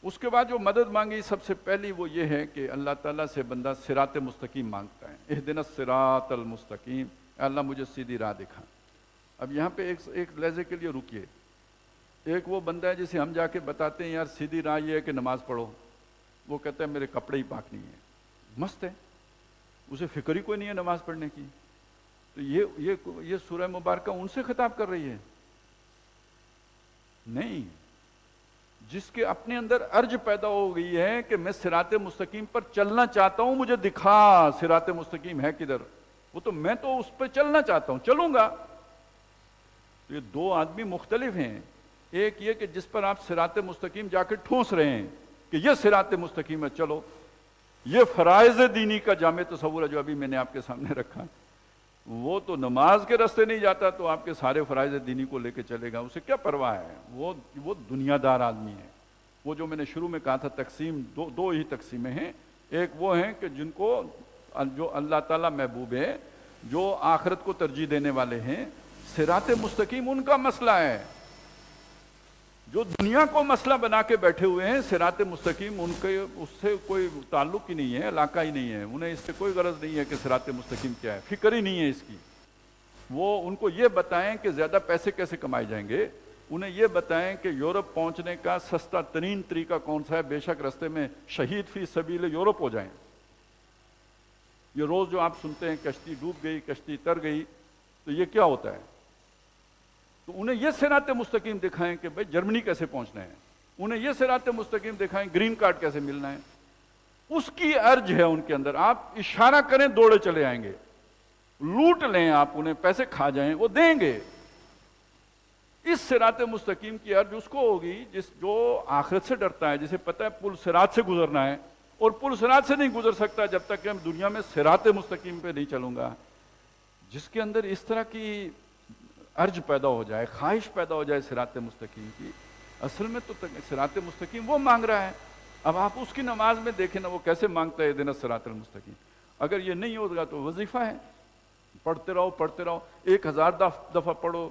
اس کے بعد جو مدد مانگی سب سے پہلی وہ یہ ہے کہ اللہ تعالیٰ سے بندہ صراط مستقیم مانگتا ہے، اہدنا الصراط المستقیم، اللہ مجھے سیدھی راہ دکھا۔ اب یہاں پہ ایک لہجے کے لیے رکیے، ایک وہ بندہ ہے جسے ہم جا کے بتاتے ہیں یار سیدھی راہ یہ ہے کہ نماز پڑھو، وہ کہتا ہے میرے کپڑے ہی پاک نہیں ہیں، مست ہے، اسے فکر ہی کوئی نہیں ہے نماز پڑھنے کی۔ تو یہ سورہ مبارکہ ان سے خطاب کر رہی ہے؟ نہیں، جس کے اپنے اندر ارج پیدا ہو گئی ہے کہ میں صراط مستقیم پر چلنا چاہتا ہوں، مجھے دکھا صراط مستقیم ہے کدھر، وہ تو میں تو اس پہ چلنا چاہتا ہوں، چلوں گا۔ تو یہ دو آدمی مختلف ہیں، ایک یہ کہ جس پر آپ صراط مستقیم جا کے ٹھونس رہے ہیں کہ یہ صراط مستقیم ہے چلو، یہ فرائض دینی کا جامع تصور ہے جو ابھی میں نے آپ کے سامنے رکھا ہے۔ وہ تو نماز کے راستے نہیں جاتا تو آپ کے سارے فرائض دینی کو لے کے چلے گا، اسے کیا پرواہ ہے، وہ دنیا دار آدمی ہے۔ وہ جو میں نے شروع میں کہا تھا تقسیم، دو ہی تقسیمیں ہیں، ایک وہ ہیں کہ جن کو جو اللہ تعالیٰ محبوب ہے، جو آخرت کو ترجیح دینے والے ہیں، صراط مستقیم ان کا مسئلہ ہے۔ جو دنیا کو مسئلہ بنا کے بیٹھے ہوئے ہیں، صراط مستقیم ان کے اس سے کوئی تعلق ہی نہیں ہے، علاقہ ہی نہیں ہے، انہیں اس سے کوئی غرض نہیں ہے کہ صراط مستقیم کیا ہے، فکر ہی نہیں ہے اس کی۔ وہ ان کو یہ بتائیں کہ زیادہ پیسے کیسے کمائے جائیں گے، انہیں یہ بتائیں کہ یورپ پہنچنے کا سستا ترین طریقہ کون سا ہے، بے شک رستے میں شہید فی سبیل یورپ ہو جائیں۔ یہ روز جو آپ سنتے ہیں کشتی ڈوب گئی، کشتی تر گئی، تو یہ کیا ہوتا ہے؟ تو انہیں یہ صراط مستقیم دکھائیں کہ بھئی جرمنی کیسے پہنچنا ہے، انہیں یہ صراط مستقیم دکھائیں گرین کارڈ کیسے ملنا ہے، اس کی ارج ہے ان کے اندر۔ آپ اشارہ کریں دوڑے چلے آئیں گے، لوٹ لیں آپ انہیں، پیسے کھا جائیں وہ دیں گے۔ اس صراط مستقیم کی ارج اس کو ہوگی جو آخرت سے ڈرتا ہے، جسے پتہ ہے پل صراط سے گزرنا ہے، اور پل صراط سے نہیں گزر سکتا جب تک کہ ہم دنیا میں صراط مستقیم پہ نہیں چلوں گا۔ جس کے اندر اس طرح کی ارج پیدا ہو جائے، خواہش پیدا ہو جائے صراط مستقیم کی، اصل میں تو صراط مستقیم وہ مانگ رہا ہے۔ اب آپ اس کی نماز میں دیکھیں نا وہ کیسے مانگتا ہے اہدنا الصراط المستقیم۔ اگر یہ نہیں ہوگا تو وظیفہ ہے، پڑھتے رہو 1000 دفعہ پڑھو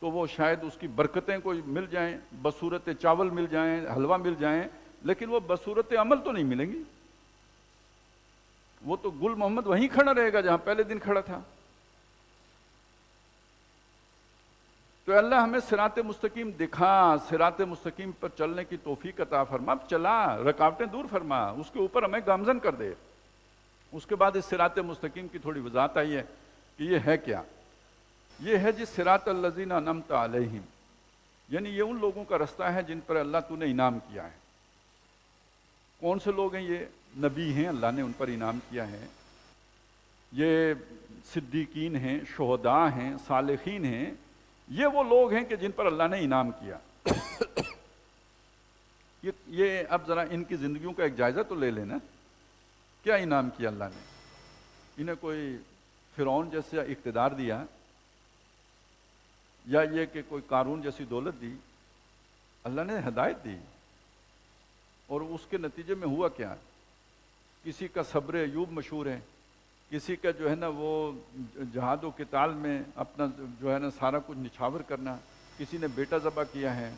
تو وہ شاید اس کی برکتیں کوئی مل جائیں، بصورت چاول مل جائیں، حلوہ مل جائیں، لیکن وہ بصورت عمل تو نہیں ملیں گی۔ وہ تو گل محمد وہیں کھڑا رہے گا جہاں پہلے دن کھڑا تھا۔ تو اللہ ہمیں صراط مستقیم دکھا، صراط مستقیم پر چلنے کی توفیق عطا فرما، چلا، رکاوٹیں دور فرما، اس کے اوپر ہمیں گامزن کر دے۔ اس کے بعد اس صراط مستقیم کی تھوڑی وضاحت آئی ہے کہ یہ ہے کیا؟ یہ ہے جس صراط الذین انعمت علیہم، یعنی یہ ان لوگوں کا رستہ ہے جن پر اللہ تو نے انعام کیا ہے۔ کون سے لوگ ہیں یہ؟ نبی ہیں، اللہ نے ان پر انعام کیا ہے، یہ صدیقین ہیں، شہداء ہیں، صالحین ہیں، یہ وہ لوگ ہیں کہ جن پر اللہ نے انعام کیا۔ یہ اب ذرا ان کی زندگیوں کا ایک جائزہ تو لے لینا، کیا انعام کیا اللہ نے؟ انہیں کوئی فرعون جیسا اقتدار دیا، یا یہ کہ کوئی قارون جیسی دولت دی؟ اللہ نے ہدایت دی، اور اس کے نتیجے میں ہوا کیا؟ کسی کا صبر ایوب مشہور ہے، کسی کا جو ہے نا وہ جہاد و قتال میں اپنا جو ہے نا سارا کچھ نچھاور کرنا، کسی نے بیٹا ذبح کیا ہے،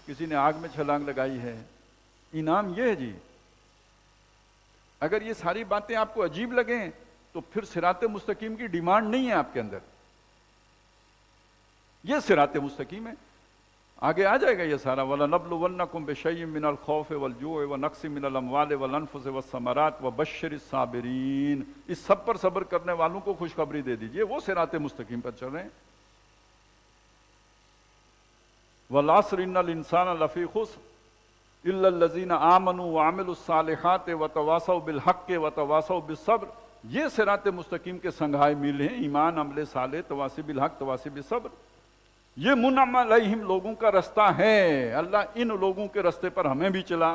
کسی نے آگ میں چھلانگ لگائی ہے۔ انعام یہ ہے جی۔ اگر یہ ساری باتیں آپ کو عجیب لگیں تو پھر صراط مستقیم کی ڈیمانڈ نہیں ہے آپ کے اندر، یہ صراط مستقیم ہے۔ آگے آ جائے گا یہ سارا، وَلَنَبْلُوَنَّكُمْ بِشَيْءٍ مِّنَ الْخَوْفِ وَالْجُوعِ وَنَقْصٍ مِّنَ الْأَمْوَالِ وَالْأَنفُسِ وَالثَّمَرَاتِ وَبَشِّرِ الصَّابِرِينَ۔ اس سب پر صبر کرنے والوں کو خوشخبری دے دیجئے، وہ صراط مستقیم پر چل رہے ہیں۔ وَالْعَصْرِ إِنَّ الْإِنسَانَ لَفِي خُسْرٍ إِلَّا الَّذِينَ آمَنُوا وَعَمِلُوا الصَّالِحَاتِ وَتَوَاصَوْا بِالْحَقِّ وَتَوَاصَوْا بِالصَّبْرِ۔ یہ صراط مستقیم کے سنگھائے میل ہیں، ایمان، عمل صالح، تواصی بالحق، تواصی بالصبر۔ یہ منعم علیہم لوگوں کا رستہ ہے، اللہ ان لوگوں کے رستے پر ہمیں بھی چلا۔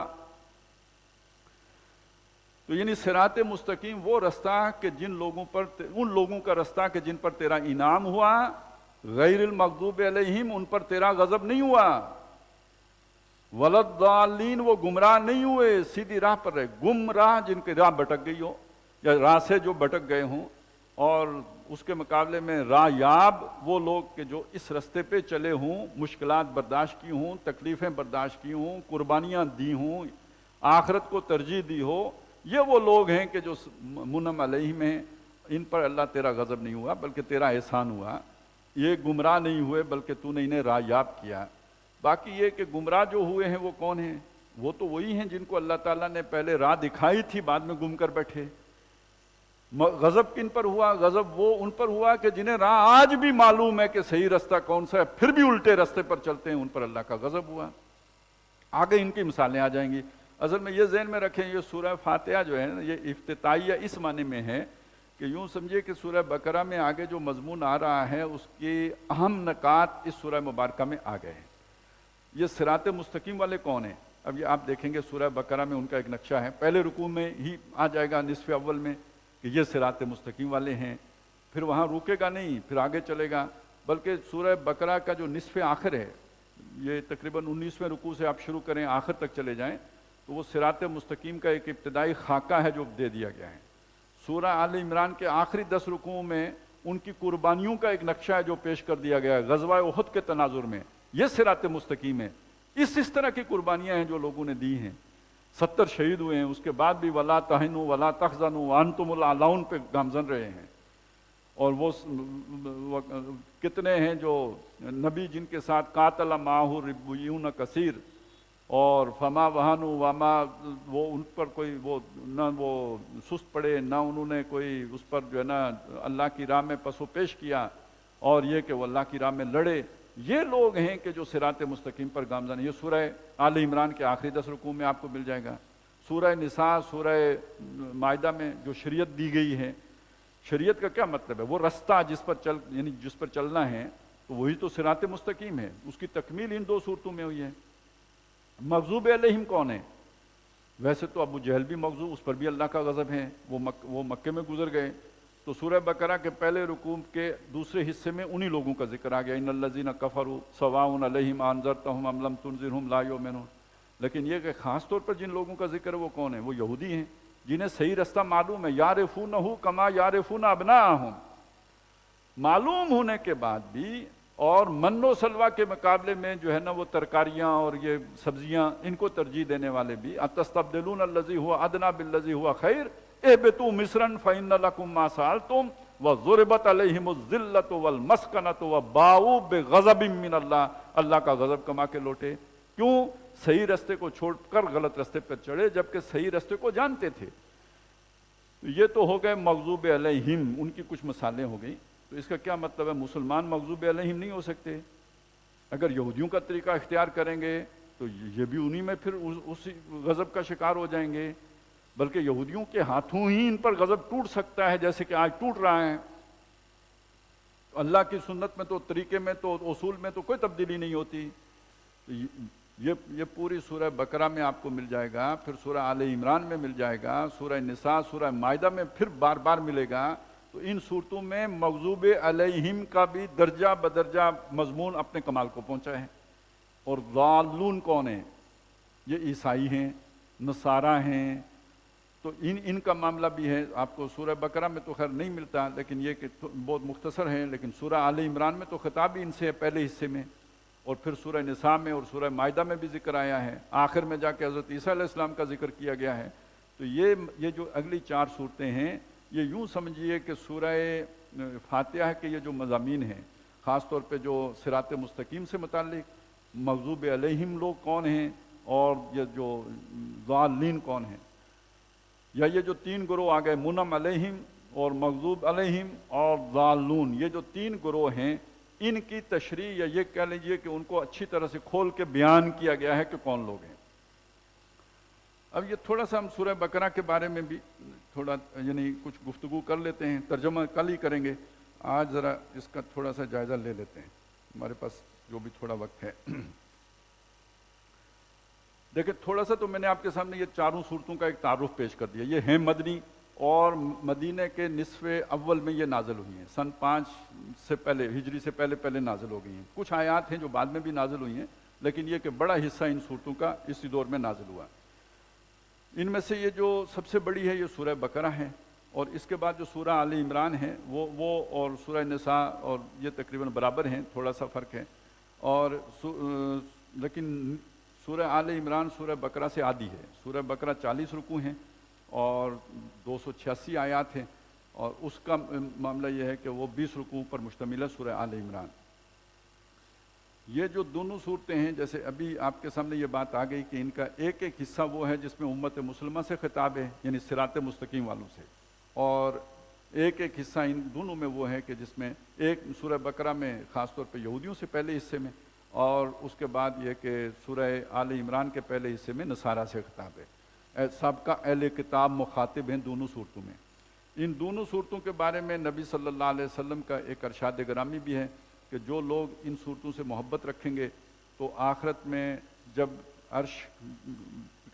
تو یعنی صراط مستقیم وہ رستہ کہ جن لوگوں پر، ان لوگوں کا رستہ کہ جن پر تیرا انعام ہوا، غیر المغضوب علیہم ان پر تیرا غضب نہیں ہوا، ولضالین وہ گمراہ نہیں ہوئے، سیدھی راہ پر رہے۔ گمراہ جن کی راہ بھٹک گئی ہو یا راہ سے جو بھٹک گئے ہوں، اور اس کے مقابلے میں راہ یاب وہ لوگ کہ جو اس رستے پہ چلے ہوں، مشکلات برداشت کی ہوں، تکلیفیں برداشت کی ہوں، قربانیاں دی ہوں، آخرت کو ترجیح دی ہو، یہ وہ لوگ ہیں کہ جو منعم علیہم ہیں، ان پر اللہ تیرا غضب نہیں ہوا بلکہ تیرا احسان ہوا، یہ گمراہ نہیں ہوئے بلکہ تو نے انہیں راہ یاب کیا۔ باقی یہ کہ گمراہ جو ہوئے ہیں وہ کون ہیں؟ وہ تو وہی ہیں جن کو اللہ تعالیٰ نے پہلے راہ دکھائی تھی، بعد میں گم کر بیٹھے۔ غضب کن پر ہوا؟ غضب وہ ان پر ہوا کہ جنہیں راہ آج بھی معلوم ہے کہ صحیح رستہ کون سا ہے، پھر بھی الٹے رستے پر چلتے ہیں، ان پر اللہ کا غضب ہوا۔ آگے ان کی مثالیں آ جائیں گی۔ اصل میں یہ ذہن میں رکھیں، یہ سورہ فاتحہ جو ہے یہ افتتاحیہ اس معنی میں ہے کہ یوں سمجھیے کہ سورہ بقرہ میں آگے جو مضمون آ رہا ہے اس کے اہم نکات اس سورہ مبارکہ میں آ گئے ہیں۔ یہ صراط مستقیم والے کون ہیں؟ اب یہ آپ دیکھیں گے سورہ بقرہ میں ان کا ایک نقشہ ہے، پہلے رکوع میں ہی آ جائے گا نصف اول میں کہ یہ صراط مستقیم والے ہیں، پھر وہاں رکے گا نہیں، پھر آگے چلے گا، بلکہ سورہ بقرہ کا جو نصف آخر ہے، یہ تقریباً 19ویں رکوع سے آپ شروع کریں آخر تک چلے جائیں تو وہ صراط مستقیم کا ایک ابتدائی خاکہ ہے جو دے دیا گیا ہے۔ سورہ آل عمران کے آخری 10 رکوعوں میں ان کی قربانیوں کا ایک نقشہ ہے جو پیش کر دیا گیا ہے غزوہ احد کے تناظر میں، یہ صراط مستقیم ہے۔ اس طرح کی قربانیاں ہیں جو لوگوں نے دی ہیں، 70 شہید ہوئے ہیں، اس کے بعد بھی ولا تہنوا ولا تحزنوا وانتم الاعلون پہ گامزن رہے ہیں۔ اور وہ کتنے ہیں جو نبی جن کے ساتھ قاتل معہ ربیون کثیر، اور فما وہنوا وما، وہ ان پر کوئی وہ نہ وہ سست پڑے، نہ انہوں نے کوئی اس پر جو ہے نا اللہ کی راہ میں پس و پیش کیا، اور یہ کہ وہ اللہ کی راہ میں لڑے۔ یہ لوگ ہیں کہ جو صراط مستقیم پر گامزن ہیں۔ یہ سورہ آل عمران کے آخری 10 رکوع میں آپ کو مل جائے گا۔ سورہ نساء، سورہ مائدہ میں جو شریعت دی گئی ہے، شریعت کا کیا مطلب ہے؟ وہ رستہ جس پر چلنا ہے، تو وہی تو صراط مستقیم ہے، اس کی تکمیل ان 2 صورتوں میں ہوئی ہے۔ مغضوب علیہم کون ہے؟ ویسے تو ابو جہل بھی مغضوب، اس پر بھی اللہ کا غضب ہے، وہ مکے میں گزر گئے۔ تو سورہ بقرہ کے پہلے رکوع کے دوسرے حصے میں انہی لوگوں کا ذکر آ گیا، ان الذین کفروا سواء علیہم انذرتہم ام لم تنذرہم لا یؤمنون۔ لیکن یہ کہ خاص طور پر جن لوگوں کا ذکر ہے وہ کون ہے؟ وہ یہودی ہیں جنہیں صحیح رستہ معلوم ہے، یعرفونہ کما یعرفون ابناءہم، معلوم ہونے کے بعد بھی، اور من و سلوہ کے مقابلے میں جو ہے نا وہ ترکاریاں اور یہ سبزیاں ان کو ترجیح دینے والے بھی، اتستبدلون الذی هو ادنی بالذی هو خیر اہبطوا مصرا فإن لکم ما سألتم وضربت علیہم الذلۃ والمسکنۃ وباؤوا بغضب من اللہ، اللہ کا غضب کما کے لوٹے۔ کیوں؟ صحیح رستے کو چھوڑ کر غلط رستے پر چڑھے، جبکہ صحیح رستے کو جانتے تھے۔ یہ تو ہو گئے مغضوب علیہم، ان کی کچھ مثالیں ہو گئیں۔ تو اس کا کیا مطلب ہے؟ مسلمان مغضوب علیہم نہیں ہو سکتے؟ اگر یہودیوں کا طریقہ اختیار کریں گے تو یہ بھی انہی میں پھر اسی غضب کا شکار ہو جائیں گے، بلکہ یہودیوں کے ہاتھوں ہی ان پر غضب ٹوٹ سکتا ہے جیسے کہ آج ٹوٹ رہا ہے۔ اللہ کی سنت میں تو، طریقے میں تو، اصول میں تو کوئی تبدیلی نہیں ہوتی۔ یہ پوری سورہ بقرہ میں آپ کو مل جائے گا، پھر سورہ آل عمران میں مل جائے گا، سورہ نساء، سورہ مائدہ میں پھر بار بار ملے گا۔ تو ان صورتوں میں مغضوب علیہم کا بھی درجہ بدرجہ مضمون اپنے کمال کو پہنچا ہے۔ اور ضالون کون ہیں؟ یہ عیسائی ہیں، نصارہ ہیں۔ تو ان کا معاملہ بھی ہے، آپ کو سورہ بقرہ میں تو خیر نہیں ملتا، لیکن یہ کہ بہت مختصر ہے، لیکن سورہ آل عمران میں تو خطاب ہی ان سے ہے پہلے حصے میں، اور پھر سورہ نساء میں اور سورہ مائدہ میں بھی ذکر آیا ہے، آخر میں جا کے حضرت عیسیٰ علیہ السلام کا ذکر کیا گیا ہے۔ تو یہ جو اگلی 4 صورتیں ہیں، یہ یوں سمجھیے کہ سورہ فاتحہ کے یہ جو مضامین ہیں، خاص طور پہ جو صراط مستقیم سے متعلق، مغضوب علیہم لوگ کون ہیں اور یہ جو ضالین کون ہیں، یا یہ جو 3 گروہ آ گئے، منعم علیہم اور مغضوب علیہم اور ضالون، یہ جو 3 گروہ ہیں، ان کی تشریح یا یہ کہہ لیجئے کہ ان کو اچھی طرح سے کھول کے بیان کیا گیا ہے کہ کون لوگ ہیں۔ اب یہ تھوڑا سا ہم سورہ بقرہ کے بارے میں بھی تھوڑا یعنی کچھ گفتگو کر لیتے ہیں، ترجمہ کل ہی کریں گے، آج ذرا اس کا تھوڑا سا جائزہ لے لیتے ہیں، ہمارے پاس جو بھی تھوڑا وقت ہے۔ دیکھیں تھوڑا سا تو میں نے آپ کے سامنے یہ 4 صورتوں کا ایک تعارف پیش کر دیا۔ یہ ہیں مدنی، اور مدینہ کے نصف اول میں یہ نازل ہوئی ہیں، سن 5 سے پہلے، ہجری سے پہلے نازل ہو گئی ہیں۔ کچھ آیات ہیں جو بعد میں بھی نازل ہوئی ہیں، لیکن یہ کہ بڑا حصہ ان صورتوں کا اسی دور میں نازل ہوا۔ ان میں سے یہ جو سب سے بڑی ہے یہ سورہ بقرہ ہے، اور اس کے بعد جو سورہ آل عمران ہے وہ اور سورہ نساء اور یہ تقریباً برابر ہیں، تھوڑا سا فرق ہے، اور لیکن سورہ آل عمران سورہ بقرہ سے آدھی ہے. سورہ بقرہ 40 رکوع ہیں اور 286 آیات ہیں، اور اس کا معاملہ یہ ہے کہ وہ 20 رکوع پر مشتمل ہے سورہ آل عمران. یہ جو دونوں صورتیں ہیں، جیسے ابھی آپ کے سامنے یہ بات آ گئی کہ ان کا ایک ایک حصہ وہ ہے جس میں امت مسلمہ سے خطاب ہے، یعنی صراط مستقیم والوں سے، اور ایک ایک حصہ ان دونوں میں وہ ہے کہ جس میں ایک سورہ بقرہ میں خاص طور پہ یہودیوں سے پہلے حصے میں، اور اس کے بعد یہ کہ سورہ آل عمران کے پہلے حصے میں نصارہ سے خطاب ہے. سابقہ اہل کتاب مخاطب ہیں دونوں صورتوں میں. ان دونوں صورتوں کے بارے میں نبی صلی اللہ علیہ وسلم کا ایک ارشاد گرامی بھی ہے کہ جو لوگ ان صورتوں سے محبت رکھیں گے تو آخرت میں جب عرش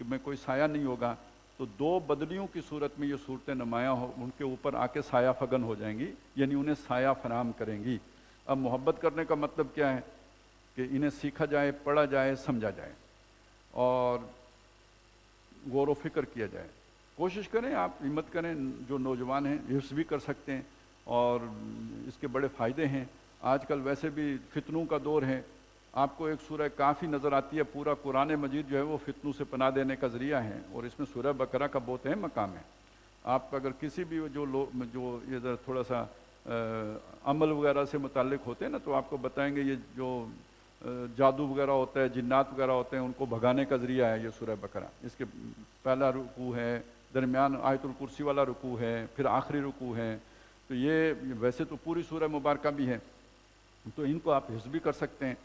میں کوئی سایہ نہیں ہوگا تو 2 بدلیوں کی صورت میں یہ صورتیں نمایاں ہو ان کے اوپر آ کے سایہ فگن ہو جائیں گی، یعنی انہیں سایہ فراہم کریں گی. اب محبت کرنے کا مطلب کیا ہے کہ انہیں سیکھا جائے، پڑھا جائے، سمجھا جائے اور غور و فکر کیا جائے. کوشش کریں، آپ ہمت کریں، جو نوجوان ہیں حفظ بھی کر سکتے ہیں اور اس کے بڑے فائدے ہیں. آج کل ویسے بھی فتنوں کا دور ہے. آپ کو ایک سورہ کافی نظر آتی ہے، پورا قرآن مجید جو ہے وہ فتنوں سے پناہ دینے کا ذریعہ ہے، اور اس میں سورہ بقرہ کا بہت اہم مقام ہے. آپ اگر کسی بھی جو ادھر تھوڑا سا عمل وغیرہ سے متعلق ہوتے ہیں نا، تو آپ کو بتائیں گے یہ جو جادو وغیرہ ہوتا ہے، جنات وغیرہ ہوتے ہیں، ان کو بھگانے کا ذریعہ ہے یہ سورہ بقرہ. اس کے پہلا رکوع ہے، درمیان آیت الکرسی والا رکوع ہے، پھر آخری رکوع ہے. تو یہ ویسے تو پوری سورہ مبارکہ بھی ہے، تو ان کو آپ حفظ بھی کر سکتے ہیں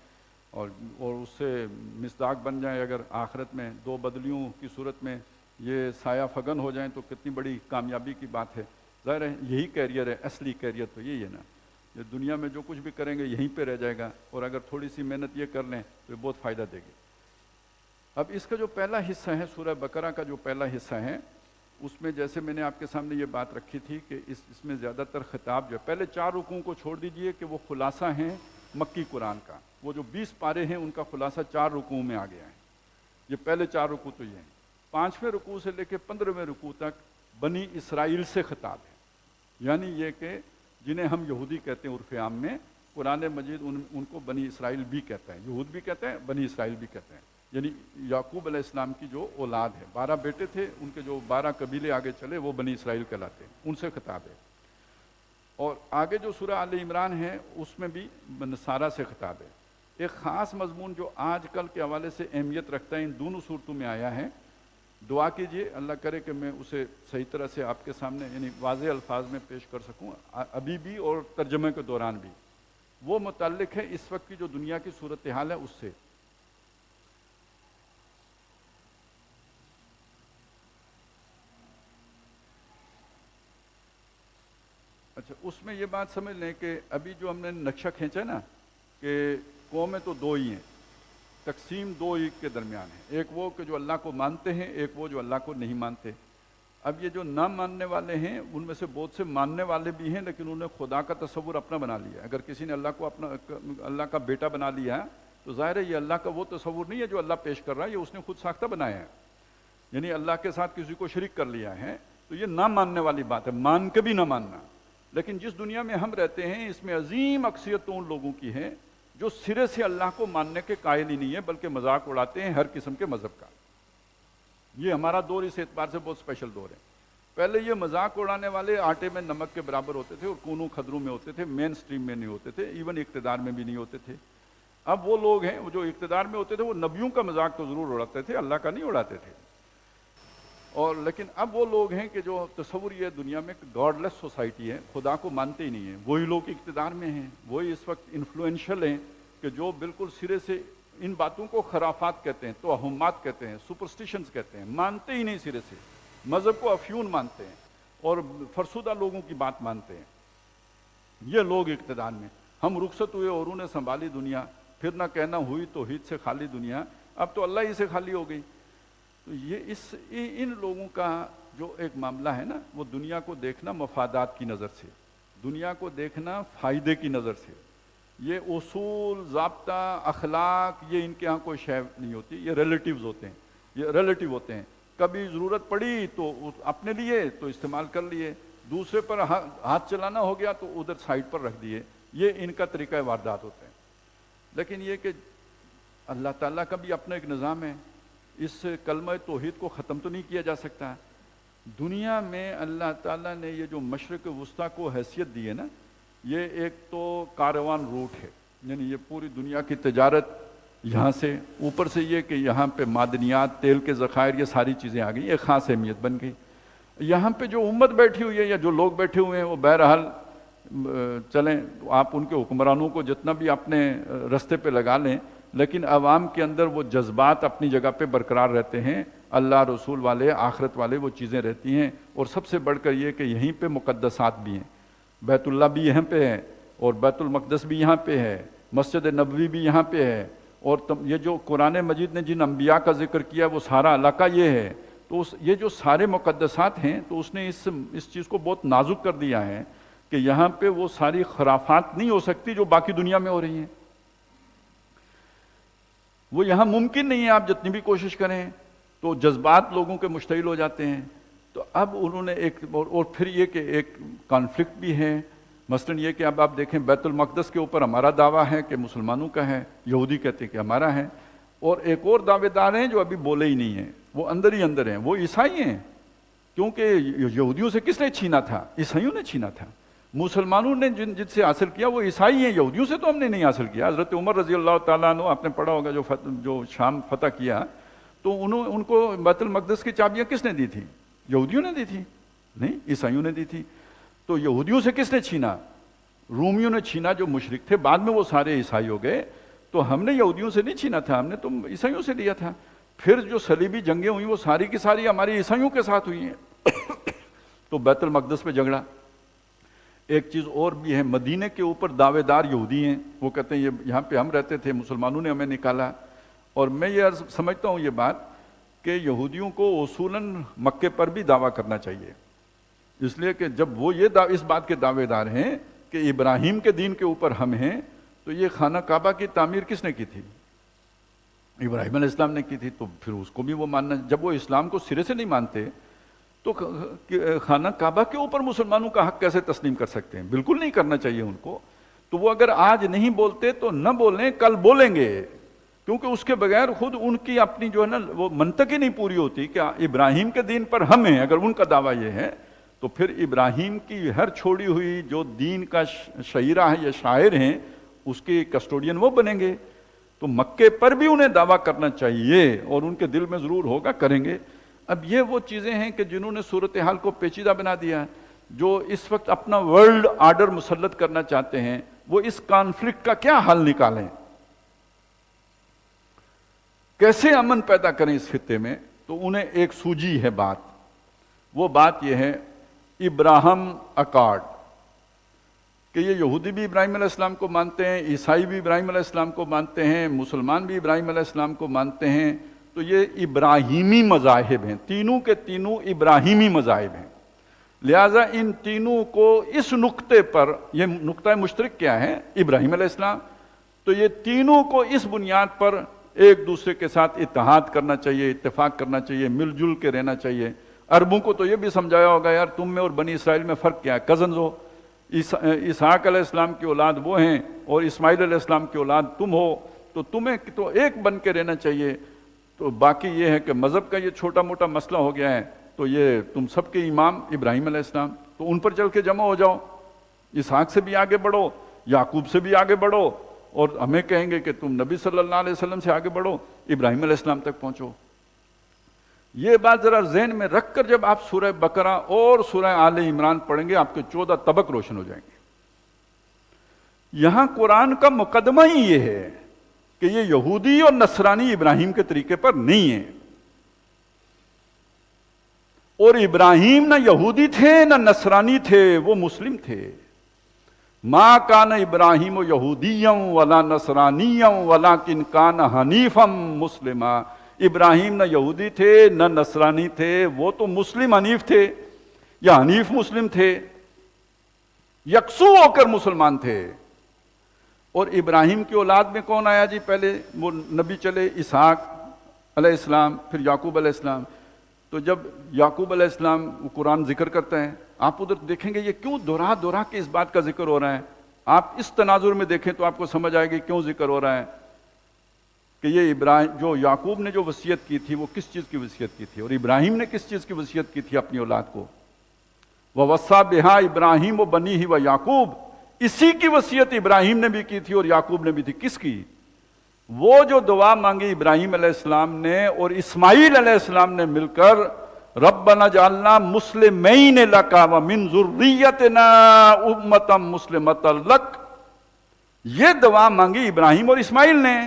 اور اس سے مصداق بن جائیں. اگر آخرت میں 2 بدلیوں کی صورت میں یہ سایہ فگن ہو جائیں تو کتنی بڑی کامیابی کی بات ہے. ظاہر ہے یہی کیریئر ہے، اصلی کیریئر تو یہی ہے نا. یہ دنیا میں جو کچھ بھی کریں گے یہیں پہ رہ جائے گا، اور اگر تھوڑی سی محنت یہ کر لیں تو یہ بہت فائدہ دے گی. اب اس کا جو پہلا حصہ ہے سورہ بقرہ کا جو پہلا حصہ ہے، اس میں جیسے میں نے آپ کے سامنے یہ بات رکھی تھی کہ اس میں زیادہ تر خطاب جو ہے، پہلے 4 رکوعوں کو چھوڑ دیجئے کہ وہ خلاصہ ہیں مکی قرآن کا. وہ جو 20 پارے ہیں ان کا خلاصہ 4 رکوعوں میں آ گیا ہے. یہ پہلے 4 رکوع تو یہ ہیں. 5ویں رکوع سے لے کے 15ویں رکوع تک بنی اسرائیل سے خطاب ہے، یعنی یہ کہ جنہیں ہم یہودی کہتے ہیں عرف عام میں، قرآن مجید ان کو بنی اسرائیل بھی کہتا ہے. یہود بھی کہتے ہیں، بنی اسرائیل بھی کہتے ہیں، یعنی یعقوب علیہ السلام کی جو اولاد ہے. 12 بیٹے تھے، ان کے جو 12 قبیلے آگے چلے وہ بنی اسرائیل کہلاتے ہیں، ان سے خطاب ہے. اور آگے جو سورہ آل عمران ہے اس میں بھی نصارہ سے خطاب ہے. ایک خاص مضمون جو آج کل کے حوالے سے اہمیت رکھتا ہے ان دونوں صورتوں میں آیا ہے. دعا کیجئے اللہ کرے کہ میں اسے صحیح طرح سے آپ کے سامنے یعنی واضح الفاظ میں پیش کر سکوں ابھی بھی اور ترجمے کے دوران بھی. وہ متعلق ہے اس وقت کی جو دنیا کی صورتحال ہے اس سے. اچھا، اس میں یہ بات سمجھ لیں کہ ابھی جو ہم نے نقشہ کھینچا نا کہ قومیں تو 2 ہی ہیں، تقسیم 2 ہی کے درمیان ہے. ایک وہ کہ جو اللہ کو مانتے ہیں، ایک وہ جو اللہ کو نہیں مانتے. اب یہ جو نہ ماننے والے ہیں ان میں سے بہت سے ماننے والے بھی ہیں، لیکن انہوں نے خدا کا تصور اپنا بنا لیا. اگر کسی نے اللہ کو اللہ کا بیٹا بنا لیا تو ظاہر ہے یہ اللہ کا وہ تصور نہیں ہے جو اللہ پیش کر رہا ہے، یہ اس نے خود ساختہ بنایا ہے، یعنی اللہ کے ساتھ کسی کو شریک کر لیا ہے. تو یہ نہ ماننے والی بات ہے، مان کے بھی نہ ماننا. لیکن جس دنیا میں ہم رہتے ہیں اس میں عظیم اکثریت تو ان لوگوں کی ہے جو سرے سے اللہ کو ماننے کے قائل ہی نہیں ہے، بلکہ مذاق اڑاتے ہیں ہر قسم کے مذہب کا. یہ ہمارا دور اس اعتبار سے بہت اسپیشل دور ہے. پہلے یہ مذاق اڑانے والے آٹے میں نمک کے برابر ہوتے تھے اور کونوں خدروں میں ہوتے تھے، مین سٹریم میں نہیں ہوتے تھے، ایون اقتدار میں بھی نہیں ہوتے تھے. اب وہ لوگ ہیں جو اقتدار میں ہوتے تھے وہ نبیوں کا مذاق تو ضرور اڑاتے تھے، اللہ کا نہیں اڑاتے تھے. اور لیکن اب وہ لوگ ہیں کہ جو تصور یہ دنیا میں گاڈ لیس سوسائٹی ہے، خدا کو مانتے ہی نہیں ہیں، وہی لوگ اقتدار میں ہیں، وہی اس وقت انفلوئنشل ہیں کہ جو بالکل سرے سے ان باتوں کو خرافات کہتے ہیں، توہمات کہتے ہیں، سپرسٹیشنز کہتے ہیں، مانتے ہی نہیں سرے سے. مذہب کو افیون مانتے ہیں اور فرسودہ لوگوں کی بات مانتے ہیں. یہ لوگ اقتدار میں. ہم رخصت ہوئے اور انہیں سنبھالی دنیا، پھر نہ کہنا ہوئی توحید سے خالی دنیا، اب تو اللہ ہی سے خالی ہو گئی. تو یہ ان لوگوں کا جو ایک معاملہ ہے نا، وہ دنیا کو دیکھنا مفادات کی نظر سے، دنیا کو دیکھنا فائدے کی نظر سے. یہ اصول، ضابطہ، اخلاق یہ ان کے ہاں کوئی شے نہیں ہوتی، یہ ریلیٹیوز ہوتے ہیں، یہ ریلیٹیو ہوتے ہیں. کبھی ضرورت پڑی تو اپنے لیے تو استعمال کر لیے، دوسرے پر ہاتھ چلانا ہو گیا تو ادھر سائڈ پر رکھ دیے. یہ ان کا طریقہ واردات ہوتے ہیں. لیکن یہ کہ اللہ تعالیٰ کا بھی اپنا ایک نظام ہے، اس کلمہ توحید کو ختم تو نہیں کیا جا سکتا۔ دنیا میں اللہ تعالیٰ نے یہ جو مشرق وسطیٰ کو حیثیت دی ہے نا، یہ ایک تو کاروان روٹ ہے، یعنی یہ پوری دنیا کی تجارت یہاں سے، اوپر سے یہ کہ یہاں پہ معدنیات، تیل کے ذخائر، یہ ساری چیزیں آ گئی، ایک خاص اہمیت بن گئی۔ یہاں پہ جو امت بیٹھی ہوئی ہے یا جو لوگ بیٹھے ہوئے ہیں وہ بہرحال چلیں، آپ ان کے حکمرانوں کو جتنا بھی اپنے رستے پہ لگا لیں، لیکن عوام کے اندر وہ جذبات اپنی جگہ پہ برقرار رہتے ہیں، اللہ رسول والے، آخرت والے وہ چیزیں رہتی ہیں۔ اور سب سے بڑھ کر یہ کہ یہیں پہ مقدسات بھی ہیں، بیت اللہ بھی یہاں پہ ہے، اور بیت المقدس بھی یہاں پہ ہے، مسجد نبوی بھی یہاں پہ ہے، اور یہ جو قرآن مجید نے جن انبیاء کا ذکر کیا وہ سارا علاقہ یہ ہے۔ تو یہ جو سارے مقدسات ہیں، تو اس نے اس چیز کو بہت نازک کر دیا ہے کہ یہاں پہ وہ ساری خرافات نہیں ہو سکتی جو باقی دنیا میں ہو رہی ہیں، وہ یہاں ممکن نہیں ہے، آپ جتنی بھی کوشش کریں تو جذبات لوگوں کے مشتعل ہو جاتے ہیں۔ تو اب انہوں نے اور پھر یہ کہ ایک کانفلکٹ بھی ہے، مثلا یہ کہ اب آپ دیکھیں بیت المقدس کے اوپر ہمارا دعویٰ ہے کہ مسلمانوں کا ہے، یہودی کہتے ہیں کہ ہمارا ہے، اور ایک اور دعوے دار ہیں جو ابھی بولے ہی نہیں ہیں، وہ اندر ہی اندر ہیں، وہ عیسائی ہیں، کیونکہ یہودیوں سے کس نے چھینا تھا؟ عیسائیوں نے چھینا تھا۔ مسلمانوں نے جن سے حاصل کیا وہ عیسائی ہیں، یہودیوں سے تو ہم نے نہیں حاصل کیا۔ حضرت عمر رضی اللہ تعالیٰ عنہ، آپ نے پڑھا ہوگا، جو شام فتح کیا، تو ان کو بیت المقدس کی چابیاں کس نے دی تھی؟ یہودیوں نے دی تھی؟ نہیں، عیسائیوں نے دی تھی۔ تو یہودیوں سے کس نے چھینا؟ رومیوں نے چھینا، جو مشرک تھے، بعد میں وہ سارے عیسائی ہو گئے۔ تو ہم نے یہودیوں سے نہیں چھینا تھا، ہم نے تو عیسائیوں سے لیا تھا۔ پھر جو صلیبی جنگیں ہوئیں وہ ساری کی ساری ہماری عیسائیوں کے ساتھ ہوئی ہیں۔ تو بیت المقدس پہ جھگڑا۔ ایک چیز اور بھی ہے، مدینے کے اوپر دعوے دار یہودی ہیں، وہ کہتے ہیں یہاں پہ ہم رہتے تھے، مسلمانوں نے ہمیں نکالا۔ اور میں یہ سمجھتا ہوں یہ بات کہ یہودیوں کو اصولاً مکے پر بھی دعویٰ کرنا چاہیے، اس لیے کہ جب وہ اس بات کے دعوے دار ہیں کہ ابراہیم کے دین کے اوپر ہم ہیں، تو یہ خانہ کعبہ کی تعمیر کس نے کی تھی؟ ابراہیم علیہ السلام نے کی تھی، تو پھر اس کو بھی وہ ماننا۔ جب وہ اسلام کو سرے سے نہیں مانتے تو خانہ کعبہ کے اوپر مسلمانوں کا حق کیسے تسلیم کر سکتے ہیں؟ بالکل نہیں کرنا چاہیے ان کو۔ تو وہ اگر آج نہیں بولتے تو نہ بولیں، کل بولیں گے، کیونکہ اس کے بغیر خود ان کی اپنی جو ہے نا وہ منطق ہی نہیں پوری ہوتی کہ ابراہیم کے دین پر ہم ہیں۔ اگر ان کا دعویٰ یہ ہے تو پھر ابراہیم کی ہر چھوڑی ہوئی جو دین کا شعیرہ ہے یا شاعر ہیں، اس کے کسٹوڈین وہ بنیں گے۔ تو مکے پر بھی انہیں دعویٰ کرنا چاہیے، اور ان کے دل میں ضرور ہوگا، کریں گے۔ اب یہ وہ چیزیں ہیں کہ جنہوں نے صورتحال کو پیچیدہ بنا دیا، جو اس وقت اپنا ورلڈ آرڈر مسلط کرنا چاہتے ہیں، وہ اس کانفلکٹ کا کیا حل نکالیں، کیسے امن پیدا کریں اس خطے میں؟ تو انہیں ایک سوجھی ہے بات، وہ بات یہ ہے ابراہم اکارڈ، کہ یہ یہودی بھی ابراہیم علیہ السلام کو مانتے ہیں، عیسائی بھی ابراہیم علیہ السلام کو مانتے ہیں، مسلمان بھی ابراہیم علیہ السلام کو مانتے ہیں۔ تو یہ ابراہیمی مذاہب ہیں، تینوں کے تینوں ابراہیمی مذاہب ہیں۔ لہٰذا ان تینوں کو اس نقطے پر، یہ نقطہ مشترک کیا ہے؟ ابراہیم علیہ السلام۔ تو یہ تینوں کو اس بنیاد پر ایک دوسرے کے ساتھ اتحاد کرنا چاہیے، اتفاق کرنا چاہیے، مل جل کے رہنا چاہیے۔ عربوں کو تو یہ بھی سمجھایا ہوگا، یار تم میں اور بنی اسرائیل میں فرق کیا ہے؟ کزنز ہو، اسحاق علیہ السلام کی اولاد وہ ہیں اور اسماعیل علیہ السلام کی اولاد تم ہو، تو تمہیں تو ایک بن کے رہنا چاہیے۔ تو باقی یہ ہے کہ مذہب کا یہ چھوٹا موٹا مسئلہ ہو گیا ہے، تو یہ تم سب کے امام ابراہیم علیہ السلام، تو ان پر چل کے جمع ہو جاؤ، اسحاق سے بھی آگے بڑھو، یعقوب سے بھی آگے بڑھو، اور ہمیں کہیں گے کہ تم نبی صلی اللہ علیہ وسلم سے آگے بڑھو، ابراہیم علیہ السلام تک پہنچو۔ یہ بات ذرا ذہن میں رکھ کر جب آپ سورہ بقرہ اور سورہ آل عمران پڑھیں گے، آپ کے 14 طبق روشن ہو جائیں گے۔ یہاں قرآن کا مقدمہ ہی یہ ہے کہ یہ یہودی اور نصرانی ابراہیم کے طریقے پر نہیں ہیں، اور ابراہیم نہ یہودی تھے نہ نصرانی تھے، وہ مسلم تھے۔ ما کان ابراہیم یہودیا ولا نصرانیا ولکن کان حنیفا مسلما۔ ابراہیم نہ یہودی تھے نہ نصرانی تھے، وہ تو مسلم حنیف تھے، یا حنیف مسلم تھے، یکسو ہو کر مسلمان تھے۔ اور ابراہیم کی اولاد میں کون آیا جی؟ پہلے وہ نبی چلے، اسحاق علیہ السلام، پھر یعقوب علیہ السلام۔ تو جب یعقوب علیہ السلام قرآن ذکر کرتا ہے، آپ ادھر دیکھیں گے یہ کیوں دہرا دہرا کے اس بات کا ذکر ہو رہا ہے۔ آپ اس تناظر میں دیکھیں تو آپ کو سمجھ آئے گی کیوں ذکر ہو رہا ہے۔ کہ یہ ابراہیم جو یعقوب نے جو وصیت کی تھی وہ کس چیز کی وصیت کی تھی، اور ابراہیم نے کس چیز کی وصیت کی تھی اپنی اولاد کو. وَوَصَّىٰ بِهَا ابراہیم وَبَنِيهِ وَيَعْقُوبُ، اسی کی وصیت ابراہیم نے بھی کی تھی اور یعقوب نے بھی تھی. کس کی؟ وہ جو دعا مانگی ابراہیم علیہ السلام نے اور اسماعیل علیہ السلام نے مل کر، ربنا اجعلنا مسلمین لک ومن ذریتنا امۃ مسلمۃ لک، یہ دعا مانگی ابراہیم اور اسماعیل نے.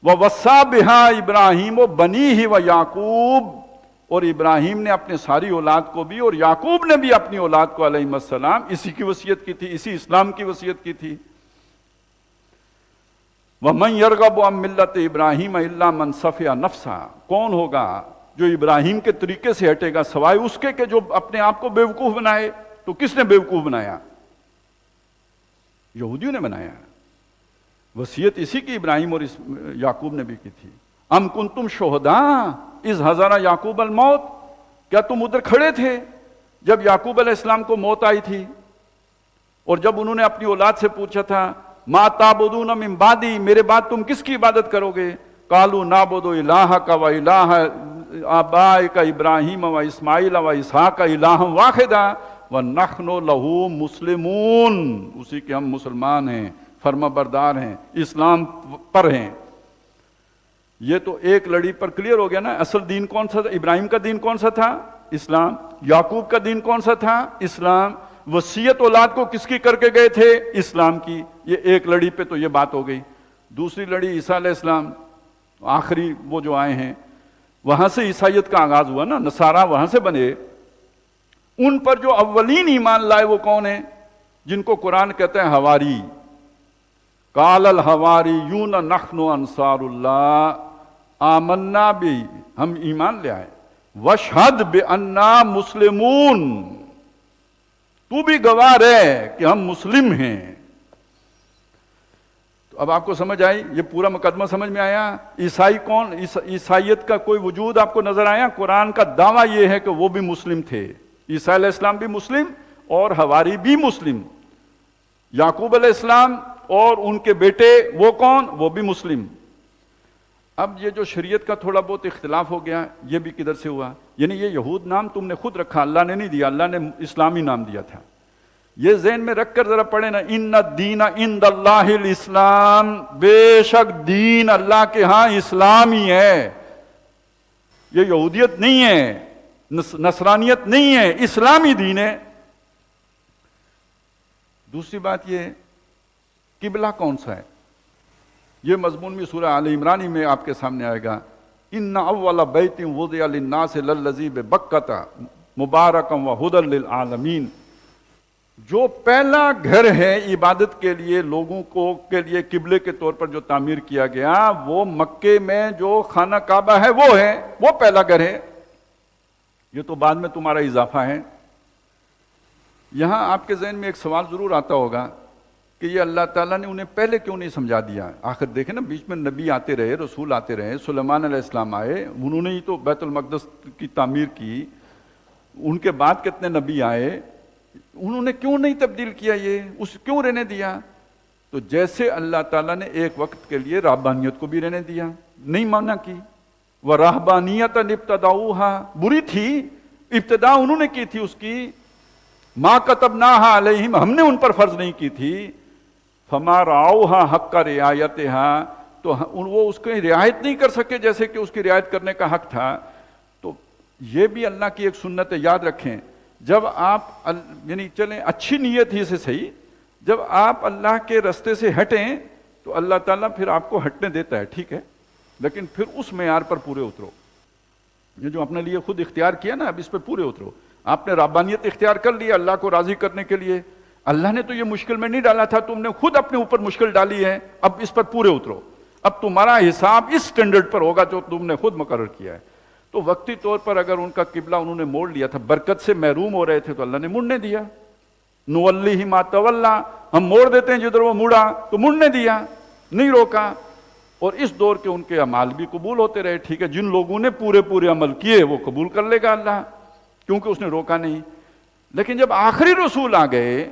وَوَصَّىٰ بِهَا ابراہیم وَبَنِيهِ وَيَعْقُوبُ، اور ابراہیم نے اپنے ساری اولاد کو بھی اور یعقوب نے بھی اپنی اولاد کو علیہ السلام اسی کی وصیت کی تھی، اسی اسلام کی وصیت کی تھی. وَمَن يَرْغَبُ عَن مِّلَّةِ إِبْرَاهِيمَ إِلَّا مَن سَفِهَ نَفْسَهُ، کون ہوگا جو ابراہیم کے طریقے سے ہٹے گا سوائے اس کے کہ جو اپنے آپ کو بیوقوف بنائے. تو کس نے بیوقوف بنایا؟ یہودیوں نے بنایا. وصیت اسی کی ابراہیم اور یعقوب نے بھی کی تھی. ام کنتم شہداء اذ حضر یعقوب الموت، کیا تم ادھر کھڑے تھے جب یعقوب علیہ السلام کو موت آئی تھی، اور جب انہوں نے اپنی اولاد سے پوچھا تھا ما تعبدون من بعدی، میرے بعد تم کس کی عبادت کرو گے؟ قالوا نعبد الہک و الہ آبائک ابراہیم و اسماعیل و اسحاق الہا واحدا ونحن لہ مسلمون، اسی کے ہم مسلمان ہیں، فرما بردار ہیں، اسلام پر ہیں. یہ تو ایک لڑی پر کلیئر ہو گیا نا. اصل دین کون سا تھا؟ ابراہیم کا دین کون سا تھا؟ اسلام. یعقوب کا دین کون سا تھا؟ اسلام. وصیت اولاد کو کس کی کر کے گئے تھے؟ اسلام کی. یہ ایک لڑی پہ تو یہ بات ہو گئی. دوسری لڑی عیسیٰ علیہ السلام، آخری وہ جو آئے ہیں، وہاں سے عیسائیت کا آغاز ہوا نا، نصارہ وہاں سے بنے. ان پر جو اولین ایمان لائے وہ کون ہیں؟ جن کو قرآن کہتا ہے حواری. قال الحواریون نحن انصار اللہ آمنا بھی، ہم ایمان لے آئے. واشہد بأننا مسلمون، تو بھی گواہ رہے کہ ہم مسلم ہیں. تو اب آپ کو سمجھ آئی، یہ پورا مقدمہ سمجھ میں آیا. عیسائی کون؟ عیسائیت کا کوئی وجود آپ کو نظر آیا؟ قرآن کا دعویٰ یہ ہے کہ وہ بھی مسلم تھے. عیسیٰ علیہ السلام بھی مسلم اور حواری بھی مسلم. یعقوب علیہ السلام اور ان کے بیٹے وہ کون؟ وہ بھی مسلم. اب یہ جو شریعت کا تھوڑا بہت اختلاف ہو گیا، یہ بھی کدھر سے ہوا؟ یعنی یہ یہود نام تم نے خود رکھا، اللہ نے نہیں دیا، اللہ نے اسلامی نام دیا تھا. یہ ذہن میں رکھ کر ذرا پڑھیں نا، ان الدین عند اللہ الاسلام، بے شک دین اللہ کے ہاں اسلام ہی ہے. یہ یہودیت نہیں ہے، نصرانیت نہیں ہے، اسلامی دین ہے. دوسری بات یہ، قبلہ کون سا ہے؟ یہ مضمون بھی سورہ آل عمران میں آپ کے سامنے آئے گا. ان اول بیت وضع للناس للذی ببکۃ مبارکا وہدی للعالمین، جو پہلا گھر ہے عبادت کے لیے لوگوں کو کے لیے قبلے کے طور پر جو تعمیر کیا گیا، وہ مکے میں جو خانہ کعبہ ہے وہ ہے، وہ پہلا گھر ہے. یہ تو بعد میں تمہارا اضافہ ہے. یہاں آپ کے ذہن میں ایک سوال ضرور آتا ہوگا کہ یہ اللہ تعالیٰ نے انہیں پہلے کیوں نہیں سمجھا دیا؟ آخر دیکھیں نا، بیچ میں نبی آتے رہے، رسول آتے رہے. سلیمان علیہ السلام آئے، انہوں نے ہی تو بیت المقدس کی تعمیر کی. ان کے بعد کتنے نبی آئے، انہوں نے کیوں نہیں تبدیل کیا؟ یہ کیوں رہنے دیا؟ تو جیسے اللہ تعالیٰ نے ایک وقت کے لیے رہبانیت کو بھی رہنے دیا، نہیں مانا کی. وَرَهْبَانِيَّةً ابْتَدَعُوهَا، بری تھی، ابتدا انہوں نے کی تھی اس کی. مَا كَتَبْنَاهَا عَلَيْهِمْ، ہم نے ان پر فرض نہیں کی تھی. فَمَا رَعَوْهَا حَقَّ رِعَایَتِهَا، تو وہ اس کی رعایت نہیں کر سکے جیسے کہ اس کی رعایت کرنے کا حق تھا. تو یہ بھی اللہ کی ایک سنت ہے، یاد رکھیں. جب آپ یعنی چلیں اچھی نیت ہی سے صحیح، جب آپ اللہ کے رستے سے ہٹیں تو اللہ تعالیٰ پھر آپ کو ہٹنے دیتا ہے، ٹھیک ہے، لیکن پھر اس معیار پر پورے اترو. یہ جو اپنے لیے خود اختیار کیا نا، اب اس پہ پورے اترو. آپ نے ربانیت اختیار کر لیا اللہ کو راضی کرنے کے لیے. اللہ نے تو یہ مشکل میں نہیں ڈالا تھا، تم نے خود اپنے اوپر مشکل ڈالی ہے. اب اس پر پورے اترو. اب تمہارا حساب اس سٹینڈرڈ پر ہوگا جو تم نے خود مقرر کیا ہے. تو وقتی طور پر اگر ان کا قبلہ انہوں نے موڑ لیا تھا، برکت سے محروم ہو رہے تھے، تو اللہ نے مڑنے دیا. نولیہ ما تولا، ہم موڑ دیتے ہیں جدھر وہ مڑا، تو مڑنے دیا، نہیں روکا. اور اس دور کے ان کے اعمال بھی قبول ہوتے رہے. ٹھیک ہے، جن لوگوں نے پورے عمل کیے وہ قبول کر لے گا اللہ، کیونکہ اس نے روکا نہیں. لیکن جب آخری رسول آ گئے،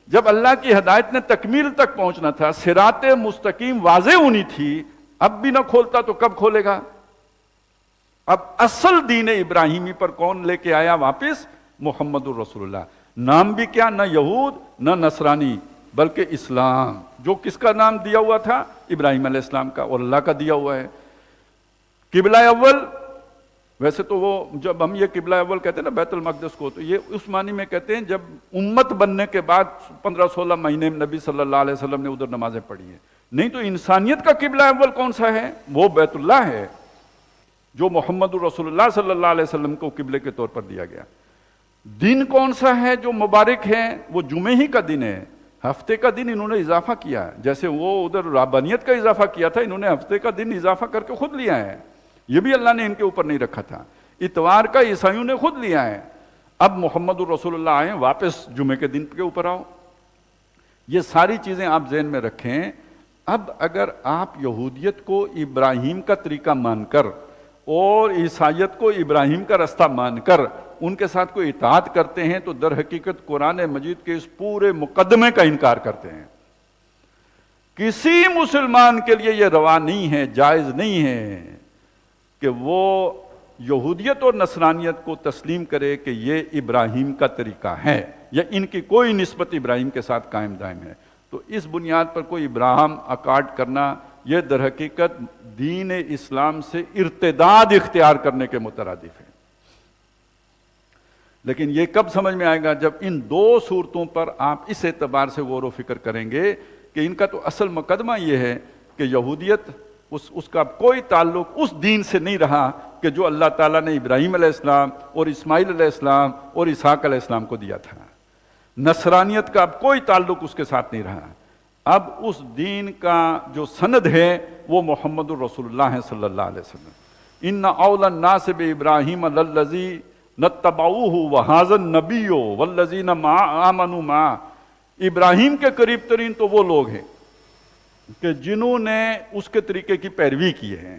جب اللہ کی ہدایت نے تکمیل تک پہنچنا تھا، صراط مستقیم واضح ہونی تھی، اب بھی نہ کھولتا تو کب کھولے گا؟ اب اصل دین ابراہیمی پر کون لے کے آیا واپس؟ محمد الرسول اللہ. نام بھی کیا؟ نہ یہود نہ نصرانی بلکہ اسلام، جو کس کا نام دیا ہوا تھا؟ ابراہیم علیہ السلام کا، اور اللہ کا دیا ہوا ہے. قبلہ اول، ویسے تو وہ جب ہم یہ قبلہ اول کہتے ہیں نا بیت المقدس کو، تو یہ اس معنی میں کہتے ہیں جب امت بننے کے بعد 15-16 مہینے میں نبی صلی اللہ علیہ وسلم نے ادھر نمازیں پڑھی ہیں. نہیں تو انسانیت کا قبلہ اول کون سا ہے؟ وہ بیت اللہ ہے، جو محمد رسول اللہ صلی اللہ علیہ وسلم کو قبلے کے طور پر دیا گیا. دن کون سا ہے جو مبارک ہے؟ وہ جمعے ہی کا دن ہے. ہفتے کا دن انہوں نے اضافہ کیا، جیسے وہ ادھر رابانیت کا اضافہ کیا تھا، انہوں نے ہفتے کا دن اضافہ کر کے خود لیا ہے. یہ بھی اللہ نے ان کے اوپر نہیں رکھا تھا. اتوار کا عیسائیوں نے خود لیا ہے. اب محمد الرسول اللہ آئے، واپس جمعے کے دن کے اوپر آؤ. یہ ساری چیزیں آپ ذہن میں رکھیں. اب اگر آپ یہودیت کو ابراہیم کا طریقہ مان کر اور عیسائیت کو ابراہیم کا رستہ مان کر ان کے ساتھ کوئی اطاعت کرتے ہیں تو در حقیقت قرآن مجید کے اس پورے مقدمے کا انکار کرتے ہیں. کسی مسلمان کے لیے یہ روا نہیں ہے، جائز نہیں ہے کہ وہ یہودیت اور نصرانیت کو تسلیم کرے کہ یہ ابراہیم کا طریقہ ہے یا ان کی کوئی نسبت ابراہیم کے ساتھ قائم دائم ہے. تو اس بنیاد پر کوئی ابراہیم اکارڈ کرنا یہ در حقیقت دین اسلام سے ارتداد اختیار کرنے کے مترادف ہے. لیکن یہ کب سمجھ میں آئے گا؟ جب ان دو صورتوں پر آپ اس اعتبار سے غور و فکر کریں گے کہ ان کا تو اصل مقدمہ یہ ہے کہ یہودیت اس کا کوئی تعلق اس دین سے نہیں رہا کہ جو اللہ تعالیٰ نے ابراہیم علیہ السلام اور اسماعیل علیہ السلام اور اسحاق علیہ السلام کو دیا تھا. نصرانیت کا اب کوئی تعلق اس کے ساتھ نہیں رہا. اب اس دین کا جو سند ہے وہ محمد الرسول اللہ صلی اللہ علیہ وسلم. ان اول الناس بابراہیم للذی نتبعوہ وہذا النبی والذین آمنوا معہ. ابراہیم کے قریب ترین تو وہ لوگ ہیں کہ جنہوں نے اس کے طریقے کی پیروی کی ہے.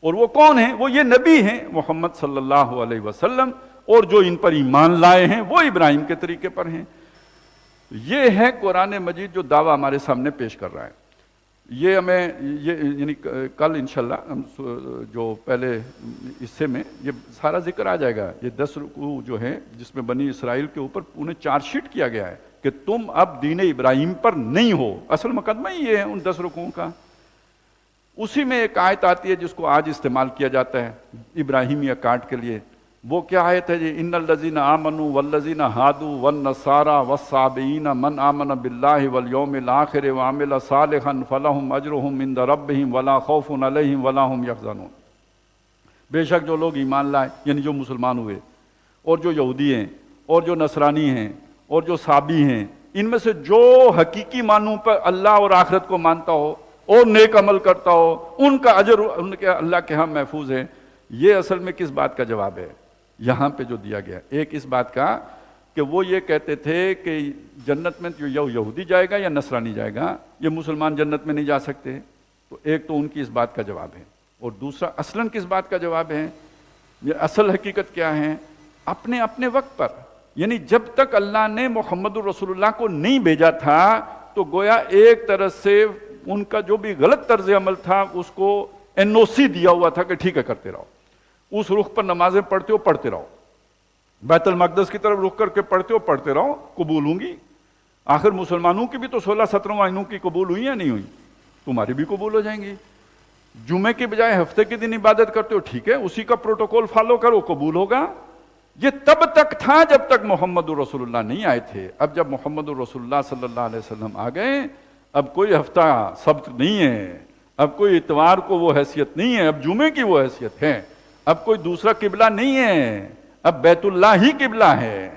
اور وہ کون ہیں؟ وہ یہ نبی ہیں محمد صلی اللہ علیہ وسلم، اور جو ان پر ایمان لائے ہیں وہ ابراہیم کے طریقے پر ہیں. یہ ہے قرآن مجید جو دعویٰ ہمارے سامنے پیش کر رہا ہے. یہ ہمیں یعنی کل انشاءاللہ ہم جو پہلے حصے میں یہ سارا ذکر آ جائے گا. یہ 10 رکوع جو ہے جس میں بنی اسرائیل کے اوپر انہیں چارج شیٹ کیا گیا ہے کہ تم اب دین ابراہیم پر نہیں ہو. اصل مقدمہ ہی یہ ہے ان 10 رکوعوں کا. اسی میں ایک آیت آتی ہے جس کو آج استعمال کیا جاتا ہے ابراہیمی اکارڈ کے لیے. وہ کیا آیت ہے جی؟ ان الذین آمنوا والذین ہادوا والنصارى والصابئین من آمن باللہ والیوم الآخر وعمل صالحا فلہم اجرہم عند ربہم ولا خوف علیہم ولا ہم یحزنون. بے شک جو لوگ ایمان لائے یعنی جو مسلمان ہوئے اور جو یہودی ہیں اور جو نصرانی ہیں اور جو صابی ہیں، ان میں سے جو حقیقی معنوں پر اللہ اور آخرت کو مانتا ہو اور نیک عمل کرتا ہو، ان کا اجر ان کے اللہ کے ہاں محفوظ ہے. یہ اصل میں کس بات کا جواب ہے یہاں پہ جو دیا گیا؟ ایک اس بات کا کہ وہ یہ کہتے تھے کہ جنت میں جو یہودی جائے گا یا نصرانی جائے گا، یہ مسلمان جنت میں نہیں جا سکتے. تو ایک تو ان کی اس بات کا جواب ہے، اور دوسرا اصلاً کس بات کا جواب ہے؟ یہ اصل حقیقت کیا ہے؟ اپنے اپنے وقت پر، یعنی جب تک اللہ نے محمد الرسول اللہ کو نہیں بھیجا تھا تو گویا ایک طرح سے ان کا جو بھی غلط طرز عمل تھا اس کو NOC دیا ہوا تھا کہ ٹھیک ہے کرتے رہو. اس رخ پر نمازیں پڑھتے ہو پڑھتے رہو، بیت المقدس کی طرف رخ کر کے پڑھتے ہو پڑھتے رہو، قبول ہوں گی. آخر مسلمانوں کی بھی تو 16-17 آئینوں کی قبول ہوئی یا نہیں ہوئی؟ تمہاری بھی قبول ہو جائیں گی. جمعے کے بجائے ہفتے کے دن عبادت کرتے ہو، ٹھیک ہے اسی کا پروٹوکول فالو کرو، قبول ہوگا. یہ تب تک تھا جب تک محمد الرسول اللہ نہیں آئے تھے. اب جب محمد الرسول اللہ صلی اللہ علیہ وسلم آ گئے، اب کوئی ہفتہ سبت نہیں ہے، اب کوئی اتوار کو وہ حیثیت نہیں ہے، اب جمعے کی وہ حیثیت ہے. اب کوئی دوسرا قبلہ نہیں ہے، اب بیت اللہ ہی قبلہ ہے.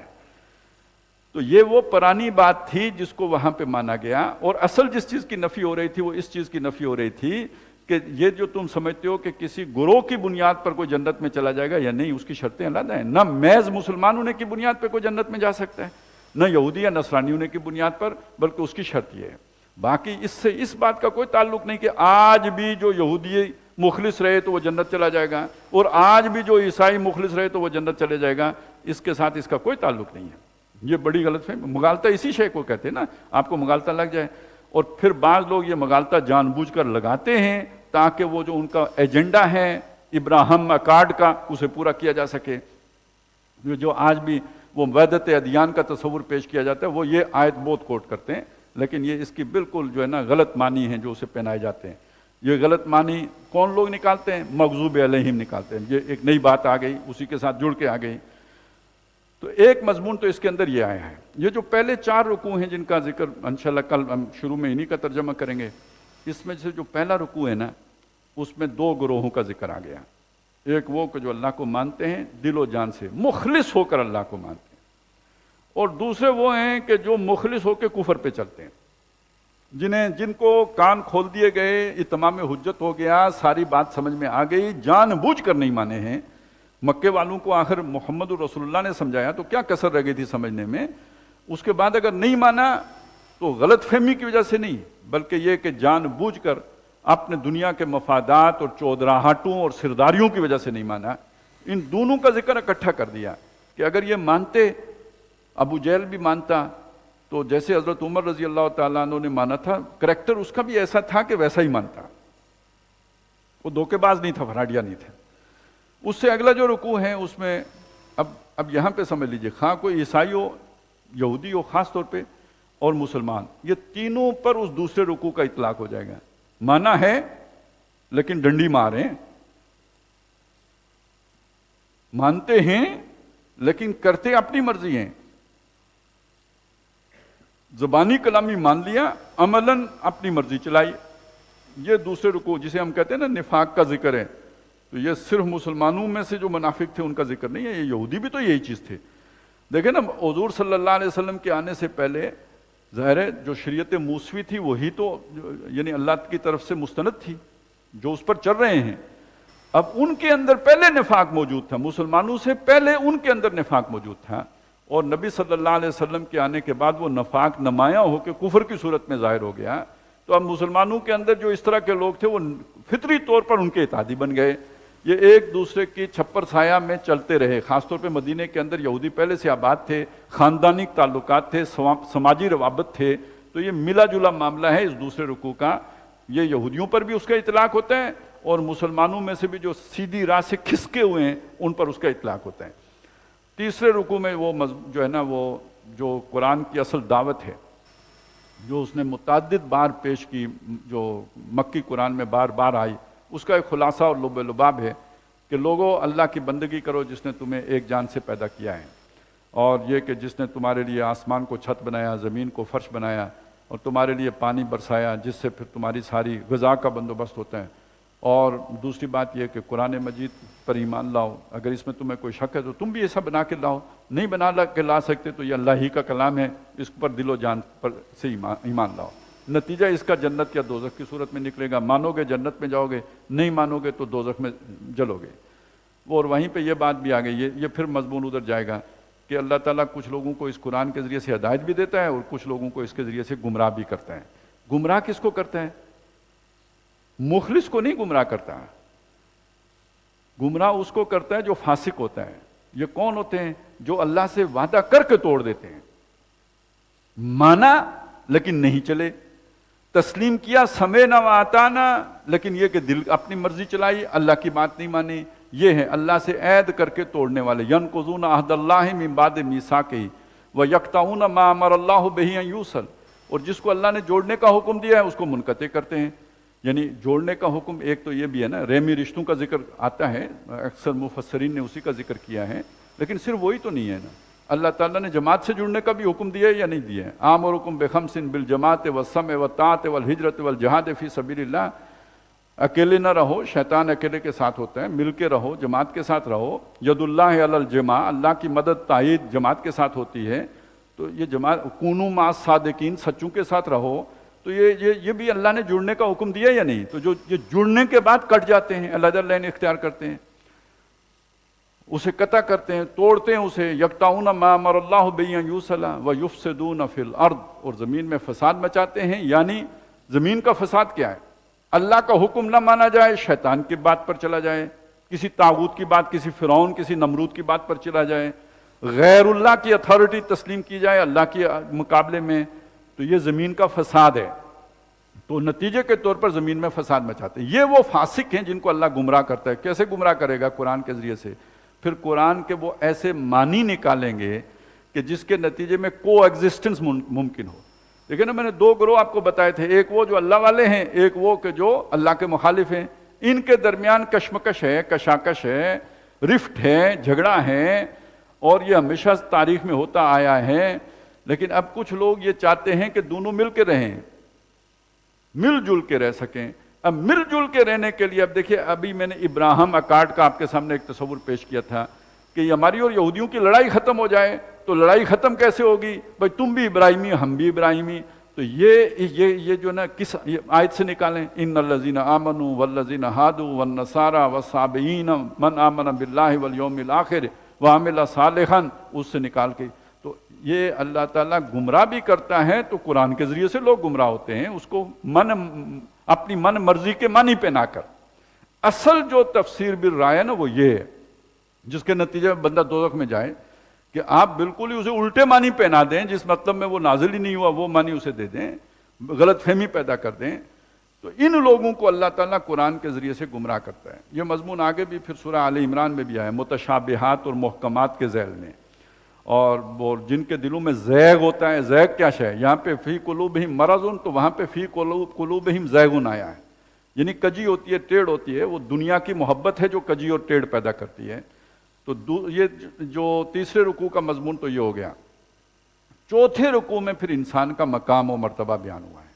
تو یہ وہ پرانی بات تھی جس کو وہاں پہ مانا گیا. اور اصل جس چیز کی نفی ہو رہی تھی وہ اس چیز کی نفی ہو رہی تھی کہ یہ جو تم سمجھتے ہو کہ کسی گروہ کی بنیاد پر کوئی جنت میں چلا جائے گا یا نہیں، اس کی شرطیں علیحدہ ہیں. نہ محض مسلمان ہونے کی بنیاد پہ کوئی جنت میں جا سکتا ہے، نہ یہودی یا نصرانی ہونے کی بنیاد پر، بلکہ اس کی شرط یہ ہے. باقی اس سے اس بات کا کوئی تعلق نہیں کہ آج بھی جو یہودی مخلص رہے تو وہ جنت چلا جائے گا اور آج بھی جو عیسائی مخلص رہے تو وہ جنت چلے جائے گا. اس کے ساتھ اس کا کوئی تعلق نہیں ہے. یہ بڑی غلط فہمی. مغالطہ اسی شے کو کہتے ہیں نا، آپ کو مغالطہ لگ جائے. اور پھر بعض لوگ یہ مغالطہ جان بوجھ کر لگاتے ہیں تاکہ وہ جو ان کا ایجنڈا ہے ابراہم اکارڈ کا اسے پورا کیا جا سکے. جو آج بھی وہ وحدت ادیان کا تصور پیش کیا جاتا ہے وہ یہ آیت بہت کوٹ کرتے ہیں، لیکن یہ اس کی بالکل جو ہے نا غلط معنی ہیں جو اسے پہنائے جاتے ہیں. یہ غلط معنی کون لوگ نکالتے ہیں؟ مغضوب علیہم نکالتے ہیں. یہ ایک نئی بات آ گئی، اسی کے ساتھ جڑ کے آ گئی. تو ایک مضمون تو اس کے اندر یہ آیا ہے. یہ جو پہلے 4 رکوع ہیں جن کا ذکر انشاءاللہ کل ہم شروع میں انہی کا ترجمہ کریں گے، اس میں سے جو پہلا رکوع ہے نا اس میں 2 گروہوں کا ذکر آ گیا. ایک وہ کہ جو اللہ کو مانتے ہیں دل و جان سے، مخلص ہو کر اللہ کو مانتے ہیں، اور دوسرے وہ ہیں کہ جو مخلص ہو کے کفر پہ چلتے ہیں، جن کو کان کھول دیے گئے، اتمام حجت ہو گیا، ساری بات سمجھ میں آ گئی، جان بوجھ کر نہیں مانے ہیں. مکے والوں کو آخر محمد رسول اللہ نے سمجھایا تو کیا کسر رہ گئی تھی سمجھنے میں؟ اس کے بعد اگر نہیں مانا تو غلط فہمی کی وجہ سے نہیں، بلکہ یہ کہ جان بوجھ کر اپنے دنیا کے مفادات اور چودراہٹوں اور سرداریوں کی وجہ سے نہیں مانا. ان دونوں کا ذکر اکٹھا کر دیا کہ اگر یہ مانتے، ابو جہل بھی مانتا تو جیسے حضرت عمر رضی اللہ تعالیٰ عنہ نے مانا تھا، کریکٹر اس کا بھی ایسا تھا کہ ویسا ہی مانتا، وہ دھوکے باز نہیں تھا، فراڈیا نہیں تھا. اس سے اگلا جو رکوع ہے اس میں اب یہاں پہ سمجھ لیجئے، خواہ کوئی عیسائی ہو، یہودی ہو خاص طور پہ، اور مسلمان، یہ تینوں پر اس دوسرے رکوع کا اطلاق ہو جائے گا. مانا ہے لیکن ڈنڈی ماریں، مانتے ہیں لیکن کرتے اپنی مرضی ہیں. زبانی کلامی مان لیا، عملاً اپنی مرضی چلائی. یہ دوسرے رکوع جسے ہم کہتے ہیں نا نفاق کا ذکر ہے، تو یہ صرف مسلمانوں میں سے جو منافق تھے ان کا ذکر نہیں ہے، یہ یہودی بھی تو یہی چیز تھے. دیکھیں نا حضور صلی اللہ علیہ وسلم کے آنے سے پہلے ظاہر ہے جو شریعت موسوی تھی وہی تو یعنی اللہ کی طرف سے مستند تھی جو اس پر چل رہے ہیں. اب ان کے اندر پہلے نفاق موجود تھا، مسلمانوں سے پہلے ان کے اندر نفاق موجود تھا، اور نبی صلی اللہ علیہ وسلم کے آنے کے بعد وہ نفاق نمایاں ہو کے کفر کی صورت میں ظاہر ہو گیا. تو اب مسلمانوں کے اندر جو اس طرح کے لوگ تھے وہ فطری طور پر ان کے اتحادی بن گئے. یہ ایک دوسرے کی چھپر سایہ میں چلتے رہے. خاص طور پہ مدینے کے اندر یہودی پہلے سے آباد تھے، خاندانی تعلقات تھے، سماجی روابط تھے. تو یہ ملا جلا معاملہ ہے اس دوسرے رکوع کا. یہ یہودیوں پر بھی اس کا اطلاق ہوتا ہے اور مسلمانوں میں سے بھی جو سیدھی راہ سے کھسکے ہوئے ہیں ان پر اس کا اطلاق ہوتا ہے. تیسرے رکوع میں وہ جو ہے نا وہ جو قرآن کی اصل دعوت ہے جو اس نے متعدد بار پیش کی، جو مکی قرآن میں بار بار آئی، اس کا ایک خلاصہ اور لب لباب ہے کہ لوگوں اللہ کی بندگی کرو جس نے تمہیں ایک جان سے پیدا کیا ہے، اور یہ کہ جس نے تمہارے لیے آسمان کو چھت بنایا، زمین کو فرش بنایا، اور تمہارے لیے پانی برسایا جس سے پھر تمہاری ساری غذا کا بندوبست ہوتا ہے. اور دوسری بات یہ کہ قرآن مجید پر ایمان لاؤ، اگر اس میں تمہیں کوئی شک ہے تو تم بھی ایسا بنا کے لاؤ، نہیں بنا کے لا سکتے تو یہ اللہ ہی کا کلام ہے، اس پر دل و جان پر سے ایمان لاؤ. نتیجہ اس کا جنت یا دوزخ کی صورت میں نکلے گا. مانو گے جنت میں جاؤ گے، نہیں مانو گے تو دوزخ میں جلو گے. اور وہیں پہ یہ بات بھی آ گئی، یہ پھر مضمون ادھر جائے گا کہ اللہ تعالیٰ کچھ لوگوں کو اس قرآن کے ذریعے سے ہدایت بھی دیتا ہے اور کچھ لوگوں کو اس کے ذریعے سے گمراہ بھی کرتا ہے. گمراہ کس کو کرتا ہے؟ مخلص کو نہیں گمراہ کرتا. گمراہ اس کو کرتا ہے جو فاسق ہوتا ہے. یہ کون ہوتے ہیں؟ جو اللہ سے وعدہ کر کے توڑ دیتے ہیں. مانا لیکن نہیں چلے، تسلیم کیا سمعنا و اطعنا، لیکن یہ کہ دل اپنی مرضی چلائی، اللہ کی بات نہیں مانی. یہ ہے اللہ سے عہد کر کے توڑنے والے. ینقضون عہد اللہ من بعد میثاقہ ویقطعون ما امر اللہ بہ ان یوصل. اور جس کو اللہ نے جوڑنے کا حکم دیا ہے اس کو منقطع کرتے ہیں. یعنی جوڑنے کا حکم ایک تو یہ بھی ہے نا، رحمی رشتوں کا ذکر آتا ہے، اکثر مفسرین نے اسی کا ذکر کیا ہے، لیکن صرف وہی تو نہیں ہے نا. اللہ تعالیٰ نے جماعت سے جڑنے کا بھی حکم دیا ہے یا نہیں دیا ہے؟ آمرکم بخمس بالجماعت والسمع والطاعت والہجرۃ والجہاد فی سبیل اللہ. اکیلے نہ رہو، شیطان اکیلے کے ساتھ ہوتا ہے، مل کے رہو، جماعت کے ساتھ رہو. ید اللہ علی الجماع، اللہ کی مدد تائید جماعت کے ساتھ ہوتی ہے. تو یہ جماعت کونوا مع الصادقین، سچوں کے ساتھ رہو. تو یہ بھی اللہ نے جڑنے کا حکم دیا یا نہیں؟ تو جو یہ جڑنے کے بعد کٹ جاتے ہیں، اللہ جل نے اختیار کرتے ہیں، اسے قطع کرتے ہیں، توڑتے ہیں اسے. یقطعون ما امر اللہ بہ ان یوصل ویفسدون فی الارض، اور زمین میں فساد مچاتے ہیں. یعنی زمین کا فساد کیا ہے؟ اللہ کا حکم نہ مانا جائے، شیطان کی بات پر چلا جائے، کسی طاغوت کی بات، کسی فرعون کسی نمرود کی بات پر چلا جائے، غیر اللہ کی اتھارٹی تسلیم کی جائے اللہ کے مقابلے میں. تو یہ زمین کا فساد ہے. تو نتیجے کے طور پر زمین میں فساد مچاتے ہیں. یہ وہ فاسق ہیں جن کو اللہ گمراہ کرتا ہے. کیسے گمراہ کرے گا؟ قرآن کے ذریعے سے. پھر قرآن کے وہ ایسے معنی نکالیں گے کہ جس کے نتیجے میں کو ایگزسٹنس ممکن ہو. لیکن نا میں نے دو گروہ آپ کو بتائے تھے, ایک وہ جو اللہ والے ہیں, ایک وہ کہ جو اللہ کے مخالف ہیں. ان کے درمیان کشمکش ہے, کشاکش ہے, رفٹ ہے, جھگڑا ہے, اور یہ ہمیشہ تاریخ میں ہوتا آیا ہے. لیکن اب کچھ لوگ یہ چاہتے ہیں کہ دونوں مل کے رہیں, مل جل کے رہ سکیں. اب مل جل کے رہنے کے لیے اب دیکھیے, ابھی میں نے ابراہیم اکارڈ کا آپ کے سامنے ایک تصور پیش کیا تھا کہ ہماری اور یہودیوں کی لڑائی ختم ہو جائے. تو لڑائی ختم کیسے ہوگی؟ بھائی تم بھی ابراہیمی, ہم بھی ابراہیمی. تو یہ جو نا کس آیت سے نکالیں؟ ان الذین آمنوا والذین ہادوا والنصارى والصابئین من آمن باللہ والیوم الآخر وعمل صالحا, اس سے نکال کے. تو یہ اللہ تعالیٰ گمراہ بھی کرتا ہے تو قرآن کے ذریعے سے لوگ گمراہ ہوتے ہیں, اس کو اپنی من مرضی کے معنی پہ نہ کر. اصل جو تفسیر بالرائے ہے نا وہ یہ ہے, جس کے نتیجے میں بندہ دوزخ میں جائے, کہ آپ بالکل ہی اسے الٹے معنی پہنا دیں, جس مطلب میں وہ نازل ہی نہیں ہوا وہ معنی اسے دے دیں, غلط فہمی پیدا کر دیں. تو ان لوگوں کو اللہ تعالیٰ قرآن کے ذریعے سے گمراہ کرتا ہے. یہ مضمون آگے بھی پھر سورہ آل عمران میں بھی آیا, متشابہات اور محکمات کے ذیل میں. اور وہ جن کے دلوں میں زیغ ہوتا ہے, زیغ کیا شے ہے؟ یہاں پہ فی قلوبہم مرض, تو وہاں پہ فی قلوبہم زیغ آیا ہے. یعنی کجی ہوتی ہے, ٹیڑھ ہوتی ہے, وہ دنیا کی محبت ہے جو کجی اور ٹیڑھ پیدا کرتی ہے. تو یہ جو تیسرے رکوع کا مضمون تو یہ ہو گیا. چوتھے رکوع میں پھر انسان کا مقام و مرتبہ بیان ہوا ہے.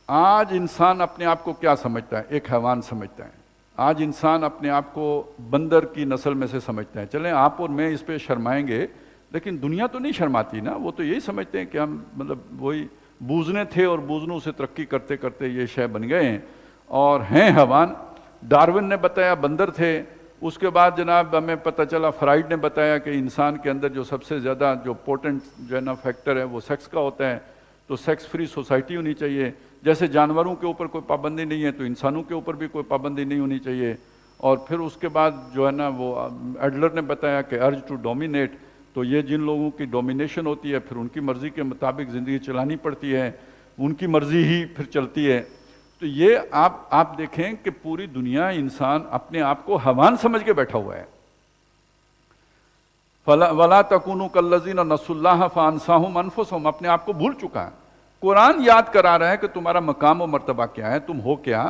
آج انسان اپنے آپ کو کیا سمجھتا ہے؟ ایک حیوان سمجھتا ہے. آج انسان اپنے آپ کو بندر کی نسل میں سے سمجھتا ہے. چلیں آپ اور میں اس پہ شرمائیں گے, لیکن دنیا تو نہیں شرماتی نا. وہ تو یہی سمجھتے ہیں کہ ہم مطلب وہی بوزنے تھے اور بوزنوں سے ترقی کرتے کرتے یہ شے بن گئے ہیں اور ہیں حیوان. ڈارون نے بتایا بندر تھے, اس کے بعد جناب ہمیں پتہ چلا, فرائڈ نے بتایا کہ انسان کے اندر جو سب سے زیادہ جو پوٹنٹ جو ہے نا فیکٹر ہے وہ سیکس کا ہوتا ہے. تو سیکس فری سوسائٹی ہونی چاہیے. جیسے جانوروں کے اوپر کوئی پابندی نہیں ہے تو انسانوں کے اوپر بھی کوئی پابندی نہیں ہونی چاہیے. اور پھر اس کے بعد جو ہے نا وہ ایڈلر نے بتایا کہ ارج ٹو ڈومینیٹ, تو یہ جن لوگوں کی ڈومینیشن ہوتی ہے پھر ان کی مرضی کے مطابق زندگی چلانی پڑتی ہے, ان کی مرضی ہی پھر چلتی ہے. تو یہ آپ دیکھیں کہ پوری دنیا انسان اپنے آپ کو حیوان سمجھ کے بیٹھا ہوا ہے. وَلَا تَكُونُوا كَالَّذِينَ نَسُوا اللَّهَ فَأَنسَاهُمْ أَنفُسَهُمْ, اپنے آپ کو بھول چکا ہے. قرآن یاد کرا رہا ہے کہ تمہارا مقام و مرتبہ کیا ہے, تم ہو کیا,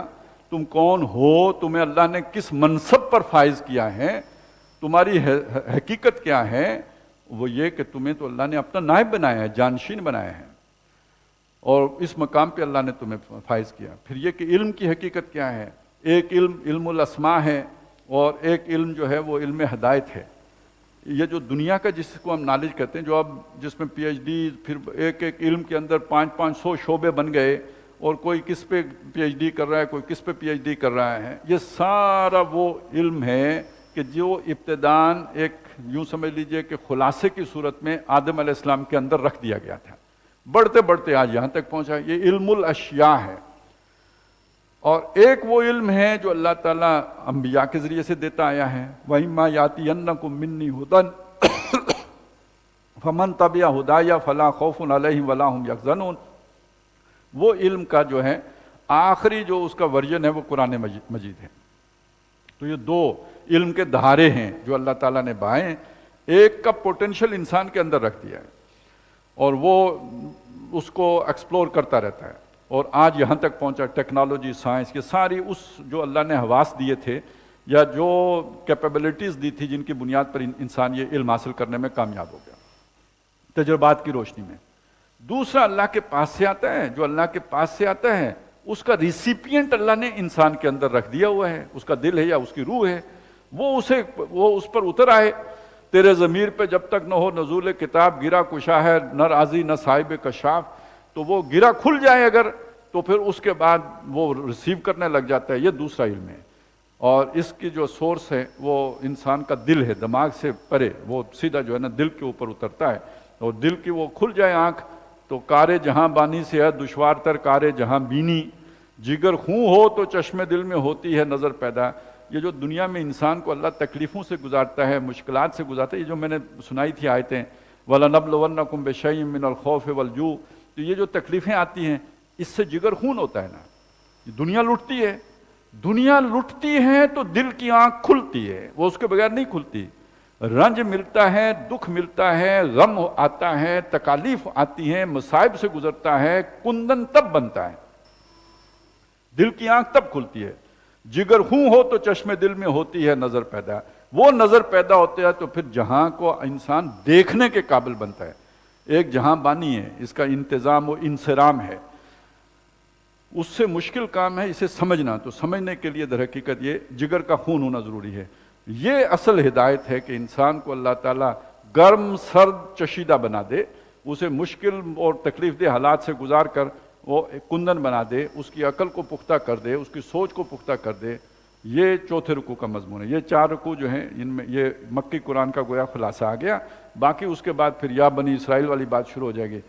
تم کون ہو, تمہیں اللہ نے کس منصب پر فائز کیا ہے, تمہاری حقیقت کیا ہے. وہ یہ کہ تمہیں تو اللہ نے اپنا نائب بنایا ہے, جانشین بنایا ہے, اور اس مقام پہ اللہ نے تمہیں فائز کیا. پھر یہ کہ علم کی حقیقت کیا ہے. ایک علم الاسماء ہے, اور ایک علم جو ہے وہ علم ہدایت ہے. یہ جو دنیا کا جس کو ہم نالج کہتے ہیں, جو اب جس میں پی ایچ ڈی, پھر ایک علم کے اندر 500 شعبے بن گئے, اور کوئی کس پہ پی ایچ ڈی کر رہا ہے, کوئی کس پہ پی ایچ ڈی کر رہا ہے. یہ سارا وہ علم ہے کہ جو ابتداً ایک یوں سمجھ لیجئے کہ خلاصے کی صورت میں آدم علیہ السلام کے اندر رکھ دیا گیا تھا, بڑھتے بڑھتے آج یہاں تک پہنچا. یہ علم الاشیاء ہے. اور ایک وہ علم ہے جو اللہ تعالیٰ انبیاء کے ذریعے سے دیتا آیا ہے. وَإِمَّا يَأْتِيَنَّكُم مِّنِّي هُدًى فَمَن تَبِعَ هُدَايَ فَلَا خَوْفٌ عَلَيْهِمْ وَلَا هُمْ يَحْزَنُونَ. وہ علم کا جو ہے آخری جو اس کا ورژن ہے وہ قرآن مجید ہے. تو یہ دو علم کے دھارے ہیں جو اللہ تعالیٰ نے بائیں. ایک کا پوٹینشل انسان کے اندر رکھ دیا ہے, اور وہ اس کو ایکسپلور کرتا رہتا ہے, اور آج یہاں تک پہنچا. ٹیکنالوجی, سائنس, یہ ساری اس جو اللہ نے حواس دیے تھے یا جو کیپیبلٹیز دی تھی جن کی بنیاد پر انسان یہ علم حاصل کرنے میں کامیاب ہو گیا تجربات کی روشنی میں. دوسرا اللہ کے پاس سے آتا ہے. جو اللہ کے پاس سے آتا ہے اس کا ریسیپینٹ اللہ نے انسان کے اندر رکھ دیا ہوا ہے, اس کا دل ہے یا اس کی روح ہے, وہ اس پر اتر آئے. تیرے ضمیر پہ جب تک نہ ہو نزول کتاب, گرا کشا ہے نہ راضی نہ صاحب کشاف. تو وہ گرا کھل جائے اگر, تو پھر اس کے بعد وہ ریسیو کرنے لگ جاتا ہے. یہ دوسرا علم ہے, اور اس کی جو سورس ہے وہ انسان کا دل ہے, دماغ سے پرے. وہ سیدھا جو ہے نا دل کے اوپر اترتا ہے, اور دل کی وہ کھل جائے آنکھ تو کار جہاں بانی سے ہے دشوار تر کار جہاں بینی. جگر خوں ہو تو چشم دل میں ہوتی ہے نظر پیدا. یہ جو دنیا میں انسان کو اللہ تکلیفوں سے گزارتا ہے, مشکلات سے گزارتا ہے, یہ جو میں نے سنائی تھی آیتیں, وَلَنَبْلُوَنَّكُمْ بِشَيْءٍ مِّنَ الْخَوْفِ وَالْجُوعِ. تو یہ جو تکلیفیں آتی ہیں اس سے جگر خون ہوتا ہے نا. دنیا لٹتی ہے تو دل کی آنکھ کھلتی ہے, وہ اس کے بغیر نہیں کھلتی. رنج ملتا ہے, دکھ ملتا ہے, غم آتا ہے, تکالیف آتی ہیں, مصائب سے گزرتا ہے, کندن تب بنتا ہے, دل کی آنکھ تب کھلتی ہے. جگر خون ہو تو چشم دل میں ہوتی ہے نظر پیدا. وہ نظر پیدا ہوتا ہے تو پھر جہاں کو انسان دیکھنے کے قابل بنتا ہے. ایک جہاں بانی ہے, اس کا انتظام و انصرام ہے, اس سے مشکل کام ہے اسے سمجھنا. تو سمجھنے کے لیے در حقیقت یہ جگر کا خون ہونا ضروری ہے. یہ اصل ہدایت ہے کہ انسان کو اللہ تعالیٰ گرم سرد چشیدہ بنا دے, اسے مشکل اور تکلیف دہ حالات سے گزار کر وہ کندن بنا دے, اس کی عقل کو پختہ کر دے, اس کی سوچ کو پختہ کر دے. یہ چوتھے رکوع کا مضمون ہے. یہ 4 رکوع جو ہیں ان میں یہ مکی قرآن کا گویا خلاصہ آ گیا. باقی اس کے بعد پھر یا بنی اسرائیل والی بات شروع ہو جائے گی,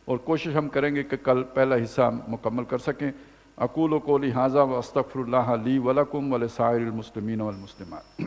اور کوشش ہم کریں گے کہ کل پہلا حصہ مکمل کر سکیں. اقول قولی ھذا واستغفر اللہ لی ولکم ولسائر المسلمین والمسلمات.